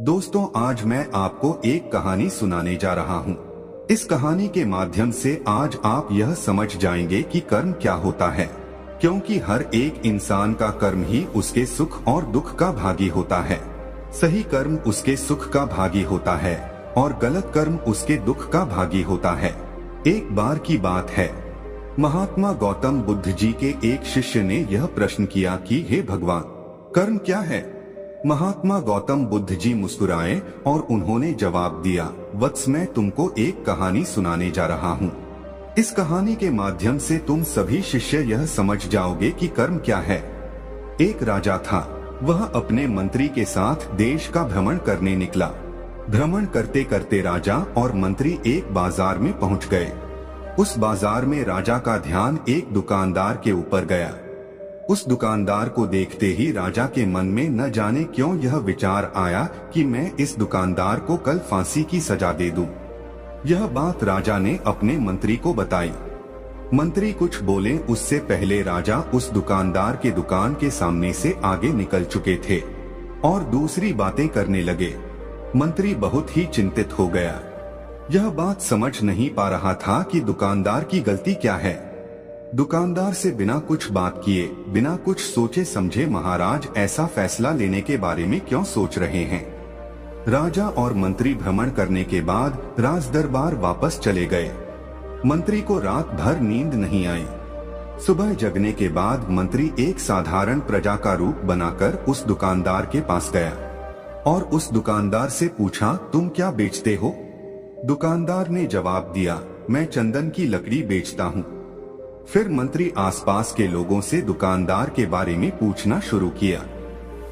दोस्तों, आज मैं आपको एक कहानी सुनाने जा रहा हूँ। इस कहानी के माध्यम से आज आप यह समझ जाएंगे कि कर्म क्या होता है, क्योंकि हर एक इंसान का कर्म ही उसके सुख और दुख का भागी होता है। सही कर्म उसके सुख का भागी होता है और गलत कर्म उसके दुख का भागी होता है। एक बार की बात है, महात्मा गौतम बुद्ध जी के एक शिष्य ने यह प्रश्न किया कि हे भगवान, कर्म क्या है? महात्मा गौतम बुद्ध जी मुस्कुराए और उन्होंने जवाब दिया, वत्स, मैं तुमको एक कहानी सुनाने जा रहा हूँ। इस कहानी के माध्यम से तुम सभी शिष्य यह समझ जाओगे कि कर्म क्या है। एक राजा था, वह अपने मंत्री के साथ देश का भ्रमण करने निकला। भ्रमण करते करते राजा और मंत्री एक बाजार में पहुँच गए। उस बाजार में राजा का ध्यान एक दुकानदार के ऊपर गया। उस दुकानदार को देखते ही राजा के मन में न जाने क्यों यह विचार आया कि मैं इस दुकानदार को कल फांसी की सजा दे दूं। यह बात राजा ने अपने मंत्री को बताई। मंत्री कुछ बोले उससे पहले राजा उस दुकानदार के दुकान के सामने से आगे निकल चुके थे और दूसरी बातें करने लगे। मंत्री बहुत ही चिंतित हो गया। यह बात समझ नहीं पा रहा था कि दुकानदार की गलती क्या है। दुकानदार से बिना कुछ बात किए, बिना कुछ सोचे समझे महाराज ऐसा फैसला लेने के बारे में क्यों सोच रहे हैं। राजा और मंत्री भ्रमण करने के बाद राज दरबार वापस चले गए। मंत्री को रात भर नींद नहीं आई। सुबह जगने के बाद मंत्री एक साधारण प्रजा का रूप बनाकर उस दुकानदार के पास गया और उस दुकानदार से पूछा, तुम क्या बेचते हो? दुकानदार ने जवाब दिया, मैं चंदन की लकड़ी बेचता हूँ। फिर मंत्री आसपास के लोगों से दुकानदार के बारे में पूछना शुरू किया।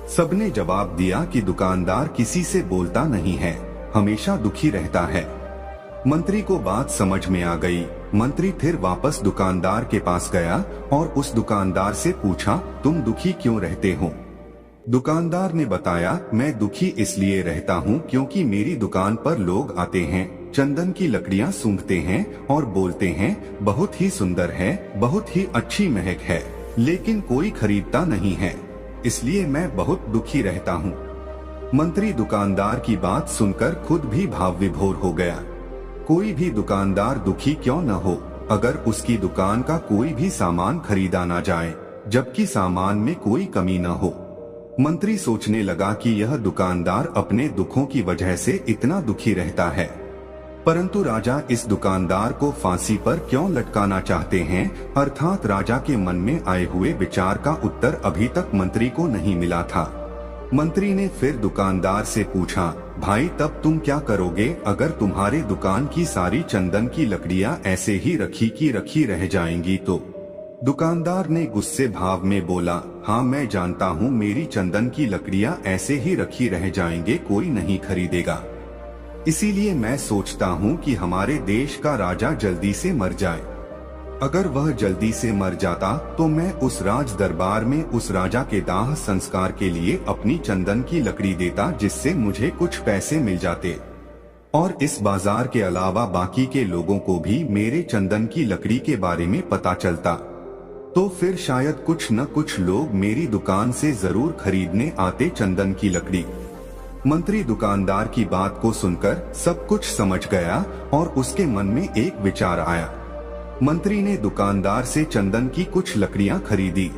सबने जवाब दिया कि दुकानदार किसी से बोलता नहीं है, हमेशा दुखी रहता है। मंत्री को बात समझ में आ गई। मंत्री फिर वापस दुकानदार के पास गया और उस दुकानदार से पूछा, तुम दुखी क्यों रहते हो? दुकानदार ने बताया, मैं दुखी इसलिए रहता हूँ क्योंकि मेरी दुकान पर लोग आते हैं, चंदन की लकड़ियाँ सूंघते हैं और बोलते हैं, बहुत ही सुंदर है, बहुत ही अच्छी महक है, लेकिन कोई खरीदता नहीं है, इसलिए मैं बहुत दुखी रहता हूँ। मंत्री दुकानदार की बात सुनकर खुद भी भाव विभोर हो गया। कोई भी दुकानदार दुखी क्यों न हो अगर उसकी दुकान का कोई भी सामान खरीदा ना जाए, जबकि सामान में कोई कमी न हो। मंत्री सोचने लगा कि यह दुकानदार अपने दुखों की वजह से इतना दुखी रहता है, परंतु राजा इस दुकानदार को फांसी पर क्यों लटकाना चाहते हैं, अर्थात राजा के मन में आए हुए विचार का उत्तर अभी तक मंत्री को नहीं मिला था। मंत्री ने फिर दुकानदार से पूछा, भाई, तब तुम क्या करोगे अगर तुम्हारे दुकान की सारी चंदन की लकड़ियां ऐसे ही रखी की रखी रह जाएंगी तो? दुकानदार ने गुस्से भाव में बोला, हाँ, मैं जानता हूँ मेरी चंदन की लकड़ियां ऐसे ही रखी रह जाएंगे, कोई नहीं खरीदेगा। इसीलिए मैं सोचता हूँ कि हमारे देश का राजा जल्दी से मर जाए। अगर वह जल्दी से मर जाता तो मैं उस राज दरबार में उस राजा के दाह संस्कार के लिए अपनी चंदन की लकड़ी देता, जिससे मुझे कुछ पैसे मिल जाते और इस बाजार के अलावा बाकी के लोगों को भी मेरे चंदन की लकड़ी के बारे में पता चलता, तो फिर शायद कुछ न कुछ लोग मेरी दुकान से जरूर खरीदने आते चंदन की लकड़ी। मंत्री दुकानदार की बात को सुनकर सब कुछ समझ गया और उसके मन में एक विचार आया। मंत्री ने दुकानदार से चंदन की कुछ लकड़ियां खरीदी।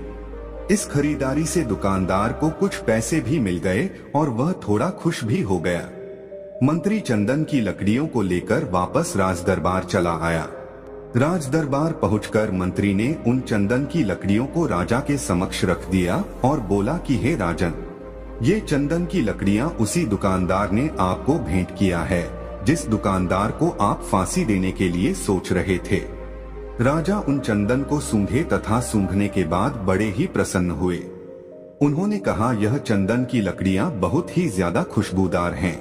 इस खरीदारी से दुकानदार को कुछ पैसे भी मिल गए और वह थोड़ा खुश भी हो गया। मंत्री चंदन की लकड़ियों को लेकर वापस राज दरबार चला आया। राज दरबार पहुंचकर मंत्री ने उन चंदन की लकड़ियों को राजा के समक्ष रख दिया और बोला कि हे राजन, ये चंदन की लकड़ियां उसी दुकानदार ने आपको भेंट किया है जिस दुकानदार को आप फांसी देने के लिए सोच रहे थे। राजा उन चंदन को सूंघे तथा सूंघने के बाद बड़े ही प्रसन्न हुए। उन्होंने कहा, यह चंदन की लकड़ियां बहुत ही ज्यादा खुशबूदार हैं।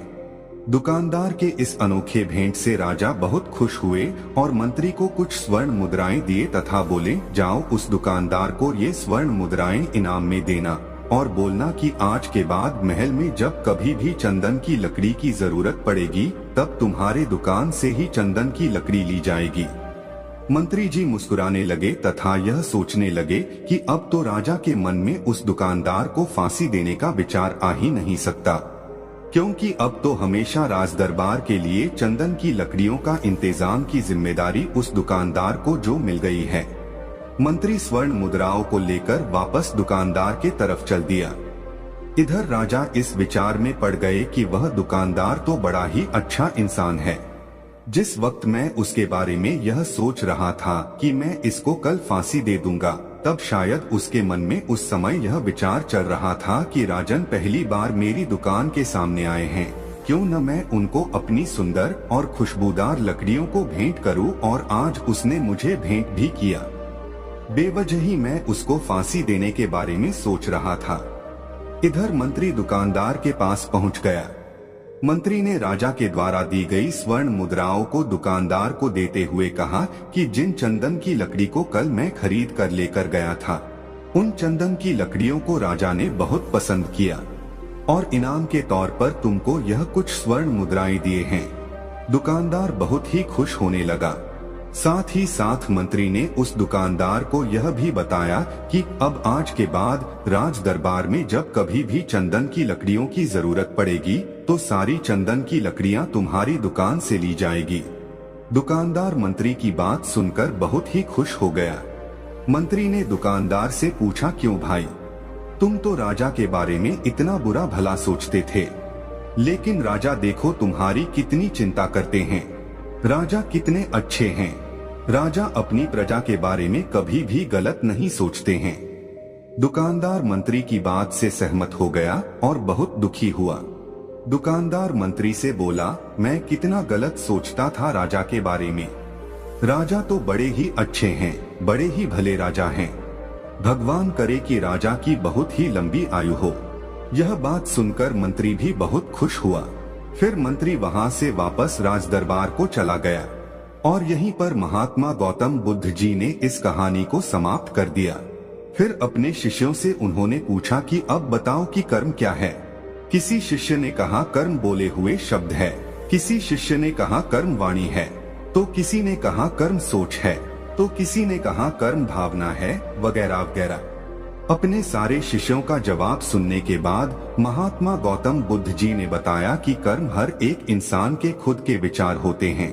दुकानदार के इस अनोखे भेंट से राजा बहुत खुश हुए और मंत्री को कुछ स्वर्ण मुद्राएं दिए तथा बोले, जाओ उस दुकानदार को ये स्वर्ण मुद्राएं इनाम में देना और बोलना कि आज के बाद महल में जब कभी भी चंदन की लकड़ी की जरूरत पड़ेगी तब तुम्हारे दुकान से ही चंदन की लकड़ी ली जाएगी। मंत्री जी मुस्कुराने लगे तथा यह सोचने लगे कि अब तो राजा के मन में उस दुकानदार को फांसी देने का विचार आ ही नहीं सकता। क्योंकि अब तो हमेशा राज दरबार के लिए चंदन की लकड़ियों का इंतजाम की जिम्मेदारी उस दुकानदार को जो मिल गई है। मंत्री स्वर्ण मुद्राओं को लेकर वापस दुकानदार के तरफ चल दिया। इधर राजा इस विचार में पड़ गए कि वह दुकानदार तो बड़ा ही अच्छा इंसान है। जिस वक्त मैं उसके बारे में यह सोच रहा था कि मैं इसको कल फांसी दे दूंगा, तब शायद उसके मन में उस समय यह विचार चल रहा था कि राजन पहली बार मेरी दुकान के सामने आए हैं, क्यों न मैं उनको अपनी सुंदर और खुशबूदार लकड़ियों को भेंट करूं। और आज उसने मुझे भेंट भी किया। बेवजह ही मैं उसको फांसी देने के बारे में सोच रहा था। इधर मंत्री दुकानदार के पास पहुंच गया। मंत्री ने राजा के द्वारा दी गई स्वर्ण मुद्राओं को दुकानदार को देते हुए कहा कि जिन चंदन की लकड़ी को कल मैं खरीद कर लेकर गया था, उन चंदन की लकड़ियों को राजा ने बहुत पसंद किया और इनाम के तौर पर तुमको यह कुछ स्वर्ण मुद्राएं दिए हैं। दुकानदार बहुत ही खुश होने लगा। साथ ही साथ मंत्री ने उस दुकानदार को यह भी बताया कि अब आज के बाद राज दरबार में जब कभी भी चंदन की लकड़ियों की जरूरत पड़ेगी तो सारी चंदन की लकड़ियां तुम्हारी दुकान से ली जाएगी। दुकानदार मंत्री की बात सुनकर बहुत ही खुश हो गया। मंत्री ने दुकानदार से पूछा, क्यों भाई, तुम तो राजा के बारे में इतना बुरा भला सोचते थे, लेकिन राजा देखो तुम्हारी कितनी चिंता करते हैं। राजा कितने अच्छे हैं। राजा अपनी प्रजा के बारे में कभी भी गलत नहीं सोचते हैं। दुकानदार मंत्री की बात से सहमत हो गया और बहुत दुखी हुआ। दुकानदार मंत्री से बोला, मैं कितना गलत सोचता था राजा के बारे में। राजा तो बड़े ही अच्छे हैं, बड़े ही भले राजा हैं। भगवान करे कि राजा की बहुत ही लंबी आयु हो। यह बात सुनकर मंत्री भी बहुत खुश हुआ। फिर मंत्री वहां से वापस राज दरबार को चला गया और यहीं पर महात्मा गौतम बुद्ध जी ने इस कहानी को समाप्त कर दिया। फिर अपने शिष्यों से उन्होंने पूछा कि अब बताओ कि कर्म क्या है। किसी शिष्य ने कहा कर्म बोले हुए शब्द है, किसी शिष्य ने कहा कर्म वाणी है, तो किसी ने कहा कर्म सोच है, तो किसी ने कहा कर्म भावना है, वगैरह वगैरह। अपने सारे शिष्यों का जवाब सुनने के बाद महात्मा गौतम बुद्ध जी ने बताया कि कर्म हर एक इंसान के खुद के विचार होते हैं।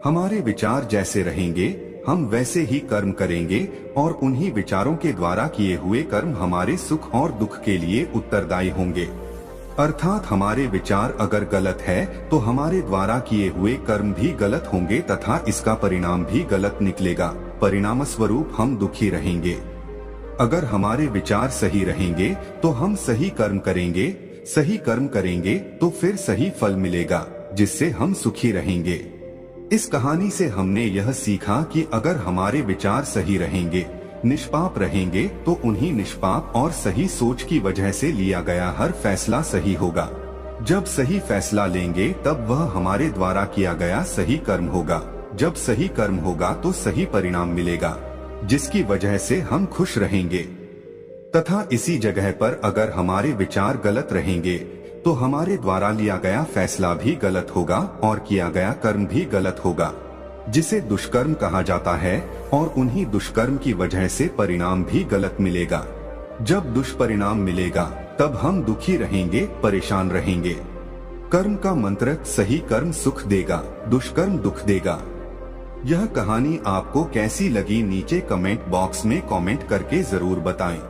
हमारे विचार जैसे रहेंगे हम वैसे ही कर्म करेंगे और उन्हीं विचारों के द्वारा किए हुए कर्म हमारे सुख और दुख के लिए उत्तरदायी होंगे। अर्थात हमारे विचार अगर गलत है तो हमारे द्वारा किए हुए कर्म भी गलत होंगे तथा इसका परिणाम भी गलत निकलेगा। परिणाम स्वरूप हम दुखी रहेंगे। अगर हमारे विचार सही रहेंगे तो हम सही कर्म करेंगे तो फिर सही फल मिलेगा, जिससे हम सुखी रहेंगे। इस कहानी से हमने यह सीखा कि अगर हमारे विचार सही रहेंगे, निष्पाप रहेंगे, तो उन्हीं निष्पाप और सही सोच की वजह से लिया गया हर फैसला सही होगा। जब सही फैसला लेंगे तब वह हमारे द्वारा किया गया सही कर्म होगा। जब सही कर्म होगा तो सही परिणाम मिलेगा, जिसकी वजह से हम खुश रहेंगे। तथा इसी जगह पर अगर हमारे विचार गलत रहेंगे तो हमारे द्वारा लिया गया फैसला भी गलत होगा और किया गया कर्म भी गलत होगा, जिसे दुष्कर्म कहा जाता है, और उन्हीं दुष्कर्म की वजह से परिणाम भी गलत मिलेगा। जब दुष्परिणाम मिलेगा तब हम दुखी रहेंगे, परेशान रहेंगे। कर्म का मंत्र सही कर्म सुख देगा, दुष्कर्म दुख देगा। यह कहानी आपको कैसी लगी नीचे कमेंट बॉक्स में कमेंट करके जरूर बताएं।